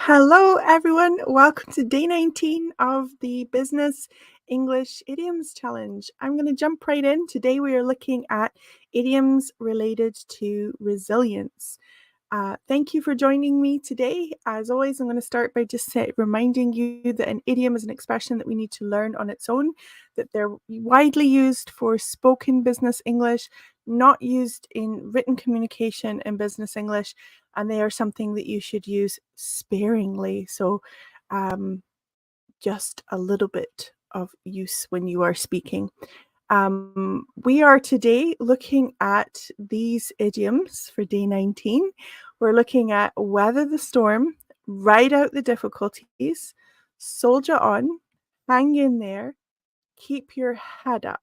Hello, everyone. Welcome to day 19 of the Business English Idioms Challenge. I'm going to jump right in. Today, we are looking at idioms related to resilience. Thank you for joining me today. As always, I'm going to start by just reminding you that an idiom is an expression that we need to learn on its own, that they're widely used for spoken business English, not used in written communication in business English, and they are something that you should use sparingly. So just a little bit of use when you are speaking. We are today looking at these idioms for day 19. We're looking at weather the storm, ride out the difficulties, soldier on, hang in there, keep your head up.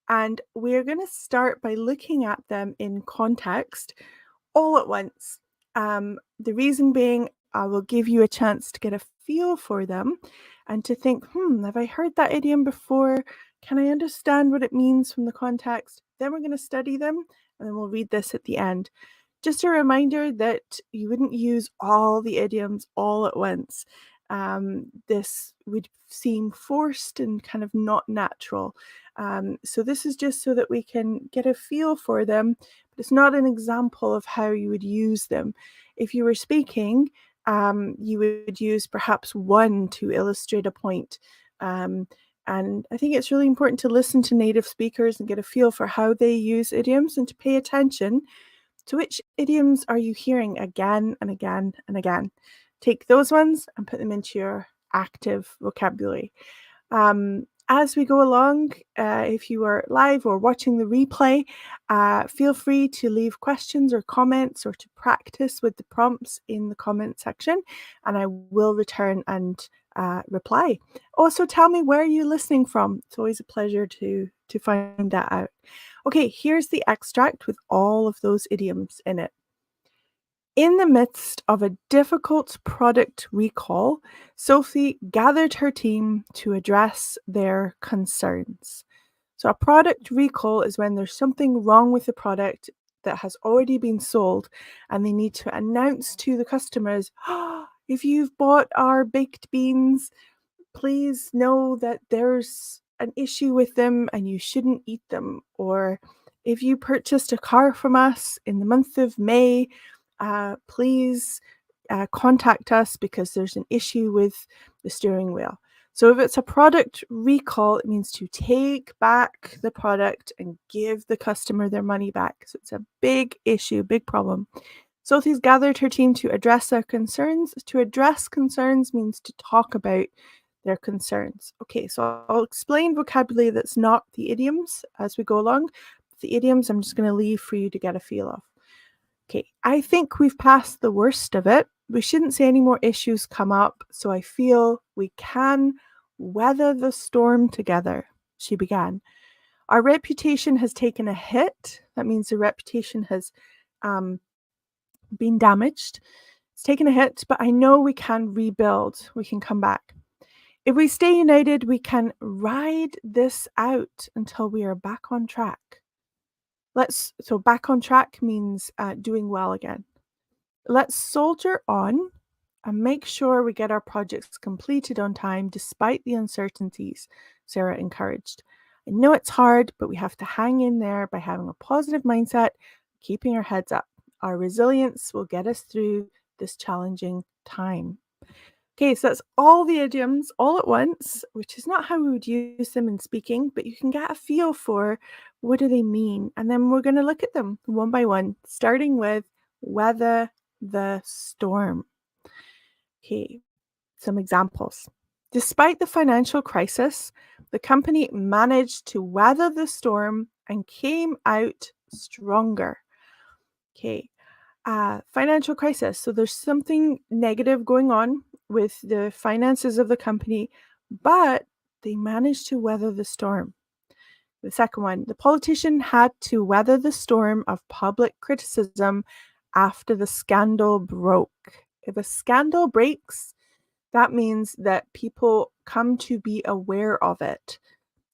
And we're going to start by looking at them in context all at once. The reason being, I will give you a chance to get a feel for them and to think, have I heard that idiom before? Can I understand what it means from the context? Then we're going to study them and then we'll read this at the end. Just a reminder that you wouldn't use all the idioms all at once. This would seem forced and kind of not natural. So this is just so that we can get a feel for them, but it's not an example of how you would use them. If you were speaking, you would use perhaps one to illustrate a point. And I think it's really important to listen to native speakers and get a feel for how they use idioms and to pay attention to which idioms are you hearing again and again and again. Take those ones and put them into your active vocabulary. As we go along, if you are live or watching the replay, feel free to leave questions or comments or to practice with the prompts in the comment section, and I will return and reply. Also, tell me where you're listening from. It's always a pleasure to find that out. Okay, here's the extract with all of those idioms in it. In the midst of a difficult product recall, Sophie gathered her team to address their concerns. So a product recall is when there's something wrong with the product that has already been sold and they need to announce to the customers, if you've bought our baked beans, please know that there's an issue with them and you shouldn't eat them. Or if you purchased a car from us in the month of May, please contact us because there's an issue with the steering wheel. So if it's a product recall, it means to take back the product and give the customer their money back. So it's a big issue, big problem. Sophie's gathered her team to address their concerns. To address concerns means to talk about their concerns. Okay, so I'll explain vocabulary that's not the idioms as we go along. The idioms I'm just going to leave for you to get a feel of. Okay, I think we've passed the worst of it. We shouldn't see any more issues come up, so I feel we can weather the storm together, she began. Our reputation has taken a hit. That means the reputation has been damaged. It's taken a hit, but I know we can rebuild. We can come back. If we stay united, we can ride this out until we are back on track. So back on track means doing well again. Let's soldier on and make sure we get our projects completed on time despite the uncertainties, Sarah encouraged. I know it's hard, but we have to hang in there by having a positive mindset, keeping our heads up. Our resilience will get us through this challenging time. Okay, so that's all the idioms all at once, which is not how we would use them in speaking, but you can get a feel for what do they mean. And then we're going to look at them one by one, starting with weather the storm. Okay, some examples. Despite the financial crisis, the company managed to weather the storm and came out stronger. Okay, financial crisis. So there's something negative going on with the finances of the company, but they managed to weather the storm. The second one, the politician had to weather the storm of public criticism after the scandal broke. If a scandal breaks, that means that people come to be aware of it.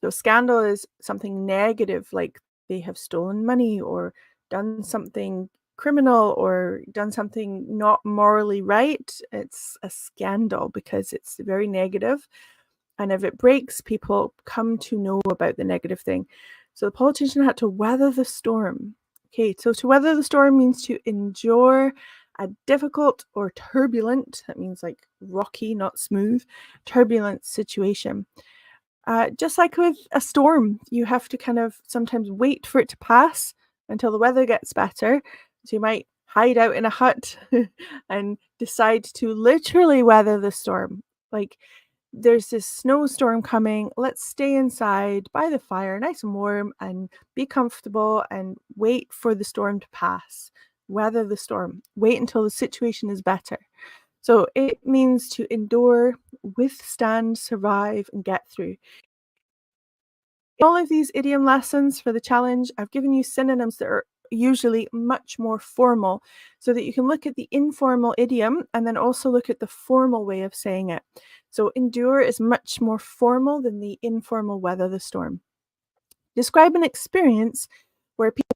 So scandal is something negative, like they have stolen money or done something criminal or done something not morally right, it's a scandal because it's very negative. And if it breaks, people come to know about the negative thing. So the politician had to weather the storm. Okay, so to weather the storm means to endure a difficult or turbulent, that means like rocky, not smooth, turbulent situation. Just like with a storm, you have to kind of sometimes wait for it to pass until the weather gets better. So you might hide out in a hut and decide to literally weather the storm. Like, there's this snowstorm coming. Let's stay inside by the fire, nice and warm, and be comfortable and wait for the storm to pass. Weather the storm. Wait until the situation is better. So it means to endure, withstand, survive, and get through. In all of these idiom lessons for the challenge, I've given you synonyms that are usually much more formal so that you can look at the informal idiom and then also look at the formal way of saying it. So endure is much more formal than the informal weather the storm. Describe an experience where people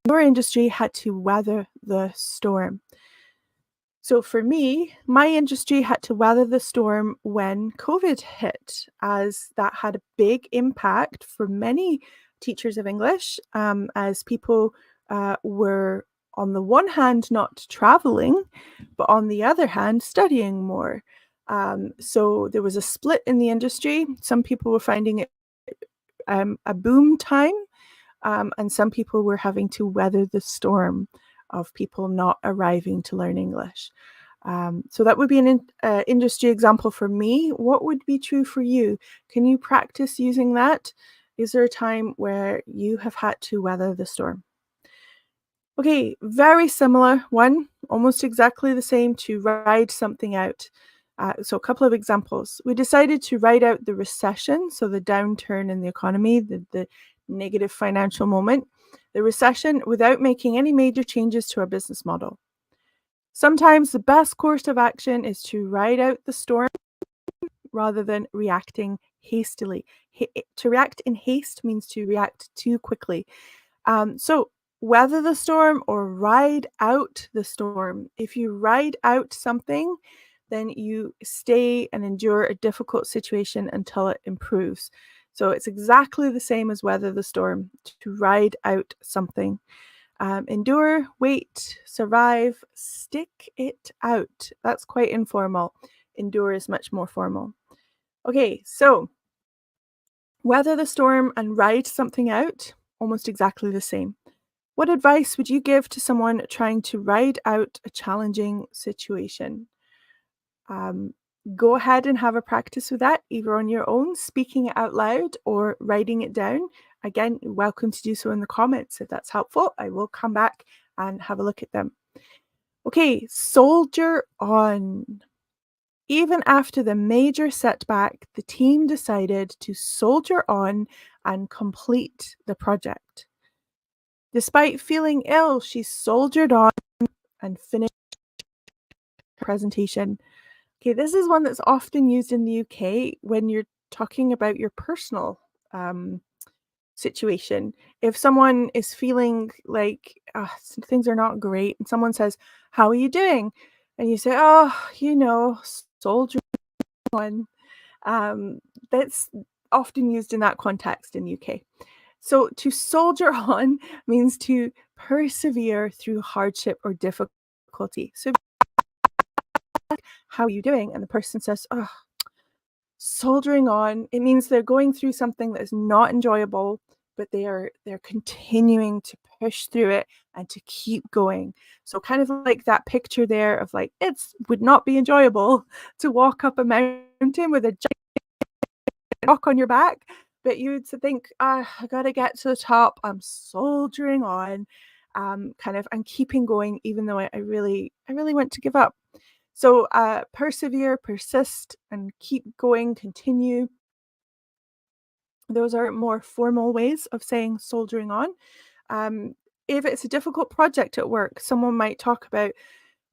in your industry had to weather the storm. So for me, my industry had to weather the storm when COVID hit, as that had a big impact for many teachers of English, as people were, on the one hand, not traveling, but on the other hand, studying more. So there was a split in the industry. Some people were finding it a boom time, and some people were having to weather the storm of people not arriving to learn English. So that would be an industry example for me. What would be true for you? Can you practice using that? Is there a time where you have had to weather the storm? Okay, very similar one, almost exactly the same, to ride something out. So a couple of examples. We decided to ride out the recession, so the downturn in the economy, the negative financial moment, the recession, without making any major changes to our business model. Sometimes the best course of action is to ride out the storm rather than reacting hastily. To react in haste means to react too quickly. So weather the storm or ride out the storm. If you ride out something, then you stay and endure a difficult situation until it improves. So it's exactly the same as weather the storm, to ride out something. Endure, wait, survive, stick it out. That's quite informal. Endure is much more formal. Okay, so weather the storm and ride something out, almost exactly the same. What advice would you give to someone trying to ride out a challenging situation? Go ahead and have a practice with that, either on your own, speaking it out loud, or writing it down. Again, you're welcome to do so in the comments if that's helpful. I will come back and have a look at them. Okay, soldier on. Even after the major setback, the team decided to soldier on and complete the project. Despite feeling ill, she soldiered on and finished her presentation. Okay, this is one that's often used in the UK when you're talking about your personal situation. If someone is feeling like things are not great and someone says, "How are you doing?" and you say, "Oh, soldier on." That's often used in that context in the UK. So to soldier on means to persevere through hardship or difficulty. So how are you doing? And the person says, "Oh, soldiering on," it means they're going through something that is not enjoyable, but they're continuing to push through it and to keep going. So kind of like that picture there of like, it would not be enjoyable to walk up a mountain with a giant rock on your back, but you would think, I gotta get to the top. I'm soldiering on, kind of, and keeping going, even though I really want to give up. So persevere, persist, and keep going, continue. Those are more formal ways of saying soldiering on. If it's a difficult project at work, someone might talk about,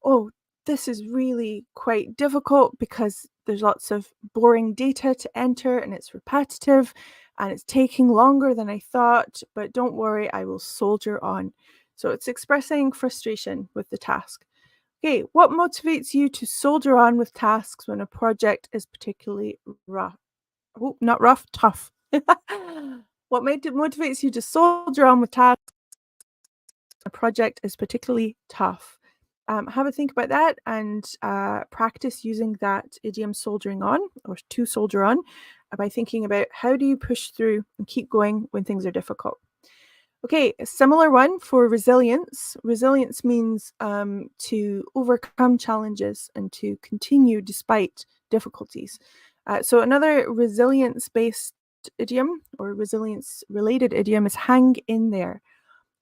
"Oh, this is really quite difficult because there's lots of boring data to enter and it's repetitive and it's taking longer than I thought, but don't worry, I will soldier on." So it's expressing frustration with the task. Okay, what motivates you to soldier on with tasks when a project is particularly rough? Oh, not rough, tough. What motivates you to soldier on with tasks when a project is particularly tough? Have a think about that and practice using that idiom soldiering on or to soldier on by thinking about how do you push through and keep going when things are difficult. Okay, a similar one for resilience. Resilience means to overcome challenges and to continue despite difficulties. So another resilience-based idiom or resilience-related idiom is hang in there.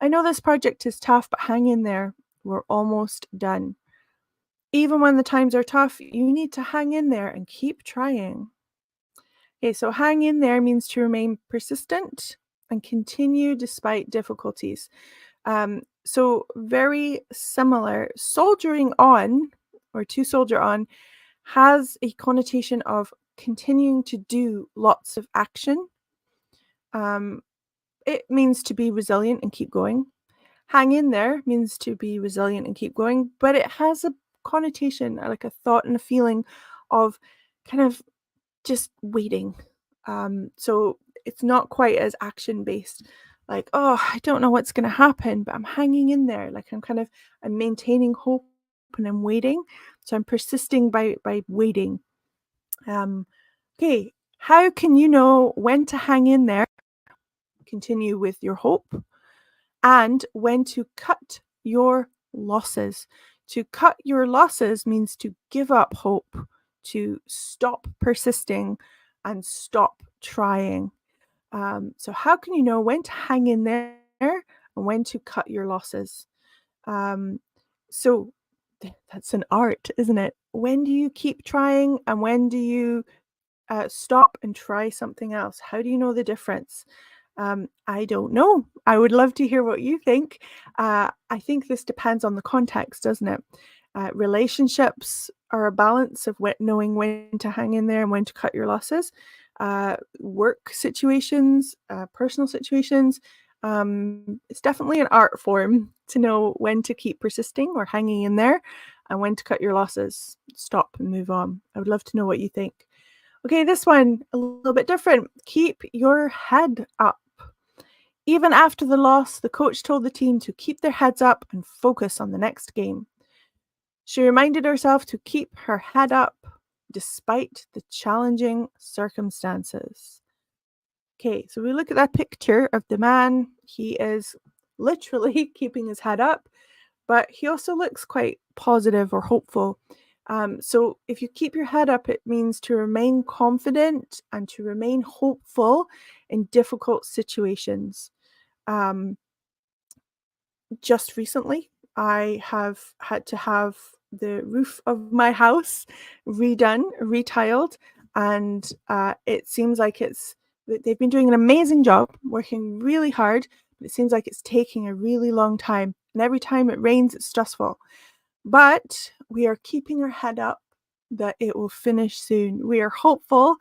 I know this project is tough, but hang in there. We're almost done. Even when the times are tough, you need to hang in there and keep trying. Okay, so hang in there means to remain persistent and continue despite difficulties. So very similar. Soldiering on or to soldier on has a connotation of continuing to do lots of action. It means to be resilient and keep going. Hang in there means to be resilient and keep going, but it has a connotation, like a thought and a feeling of kind of just waiting. So it's not quite as action based. Like, oh, I don't know what's going to happen, but I'm hanging in there. Like I'm maintaining hope and I'm waiting. So I'm persisting by waiting. Okay, how can you know when to hang in there? Continue with your hope and when to cut your losses. To cut your losses means to give up hope, to stop persisting and stop trying. So, how can you know when to hang in there and when to cut your losses? Um, so, that's an art, isn't it? When do you keep trying and when do you stop and try something else? How do you know the difference? I don't know. I would love to hear what you think. I think this depends on the context, doesn't it? Relationships are a balance of knowing when to hang in there and when to cut your losses. Work situations, personal situations, it's definitely an art form to know when to keep persisting or hanging in there and when to cut your losses, stop and move on. I would love to know what you think. Okay, this one a little bit different. Keep your head up. Even after the loss, the coach told the team to keep their heads up and focus on the next game. She reminded herself to keep her head up despite the challenging circumstances. Okay, so we look at that picture of the man. He is literally keeping his head up, but he also looks quite positive or hopeful. So if you keep your head up, it means to remain confident and to remain hopeful in difficult situations. Um, just recently, I have had to have the roof of my house redone, retiled, and it seems like they've been doing an amazing job, working really hard, but it seems like it's taking a really long time. And every time it rains, it's stressful. But we are keeping our head up that it will finish soon. We are hopeful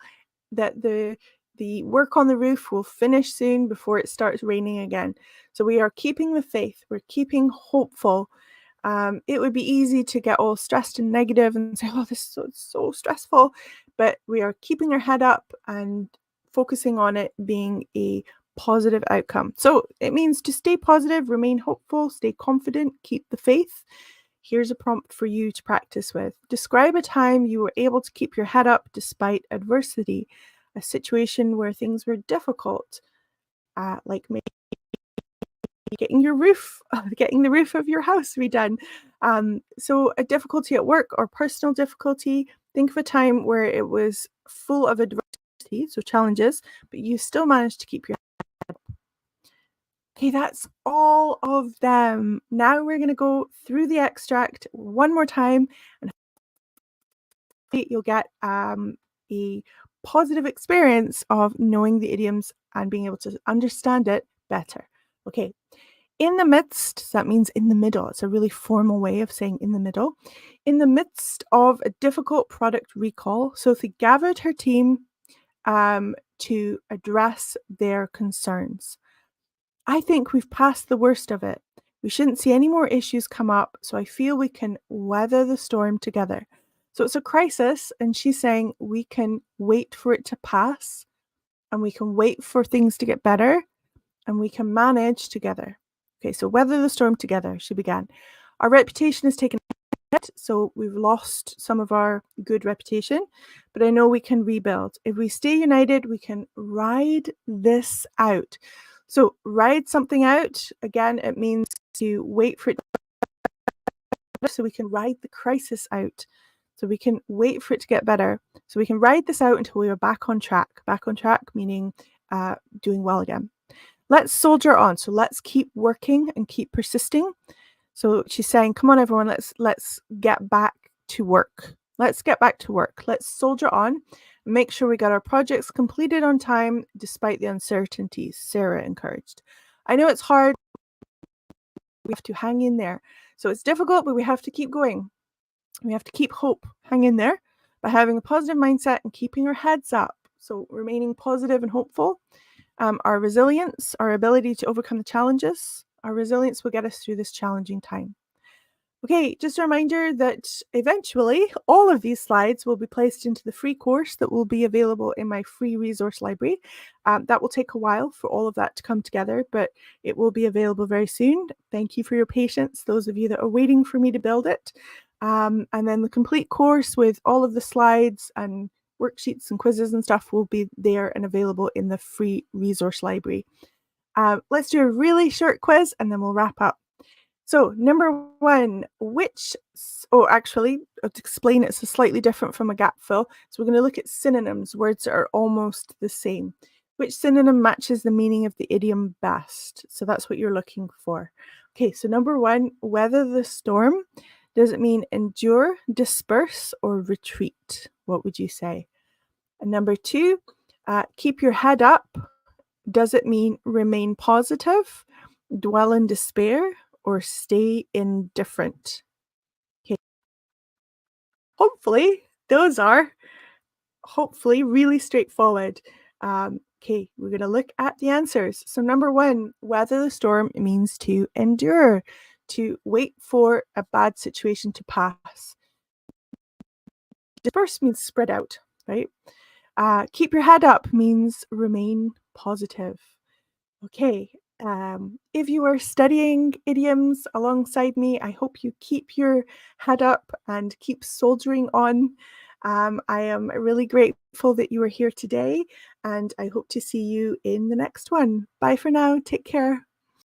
that the work on the roof will finish soon before it starts raining again. So we are keeping the faith. We're keeping hopeful. It would be easy to get all stressed and negative and say, "Oh, this is so stressful," but we are keeping our head up and focusing on it being a positive outcome. So it means to stay positive, remain hopeful, stay confident, keep the faith. Here's a prompt for you to practice with. Describe a time you were able to keep your head up despite adversity, a situation where things were difficult, like maybe getting getting the roof of your house redone. So a difficulty at work or personal difficulty. Think of a time where it was full of adversity, so challenges, but you still managed to keep your head up. Okay, that's all of them. Now we're going to go through the extract one more time and you'll get a positive experience of knowing the idioms and being able to understand it better. Okay, in the midst, that means in the middle. It's a really formal way of saying in the middle. In the midst of a difficult product recall, Sophie gathered her team to address their concerns. I think we've passed the worst of it. We shouldn't see any more issues come up, so I feel we can weather the storm together. So it's a crisis, and she's saying we can wait for it to pass, and we can wait for things to get better, and we can manage together. Okay, so weather the storm together, she began. Our reputation is taken a hit, so we've lost some of our good reputation, but I know we can rebuild. If we stay united, we can ride this out. So ride something out, again, it means to wait for it so we can ride the crisis out. So we can wait for it to get better. So we can ride this out until we are back on track. Back on track meaning doing well again. Let's soldier on. So let's keep working and keep persisting. So she's saying, come on, everyone, let's get back to work. Let's get back to work. Let's soldier on. Make sure we got our projects completed on time despite the uncertainties, Sarah encouraged. I know it's hard. We have to hang in there. So it's difficult, but we have to keep going. We have to keep hope, hang in there by having a positive mindset and keeping our heads up. So remaining positive and hopeful. Our resilience, our ability to overcome the challenges, our resilience will get us through this challenging time. Okay, just a reminder that eventually all of these slides will be placed into the free course that will be available in my free resource library. That will take a while for all of that to come together, but it will be available very soon. Thank you for your patience, those of you that are waiting for me to build it. And then the complete course with all of the slides and worksheets and quizzes and stuff will be there and available in the free resource library. Let's do a really short quiz and then we'll wrap up. So number one, actually, to explain it's slightly different from a gap fill. So we're going to look at synonyms, words that are almost the same. Which synonym matches the meaning of the idiom best? So that's what you're looking for. Okay, so number one, weather the storm. Does it mean endure, disperse, or retreat? What would you say? And number two, keep your head up. Does it mean remain positive, dwell in despair, or stay indifferent? Okay. Hopefully, those are really straightforward. Okay, we're going to look at the answers. So number one, weather the storm means to endure, to wait for a bad situation to pass. Disperse means spread out, right? Keep your head up means remain positive. Okay, if you are studying idioms alongside me, I hope you keep your head up and keep soldiering on. I am really grateful that you are here today, and I hope to see you in the next one. Bye for now. Take care.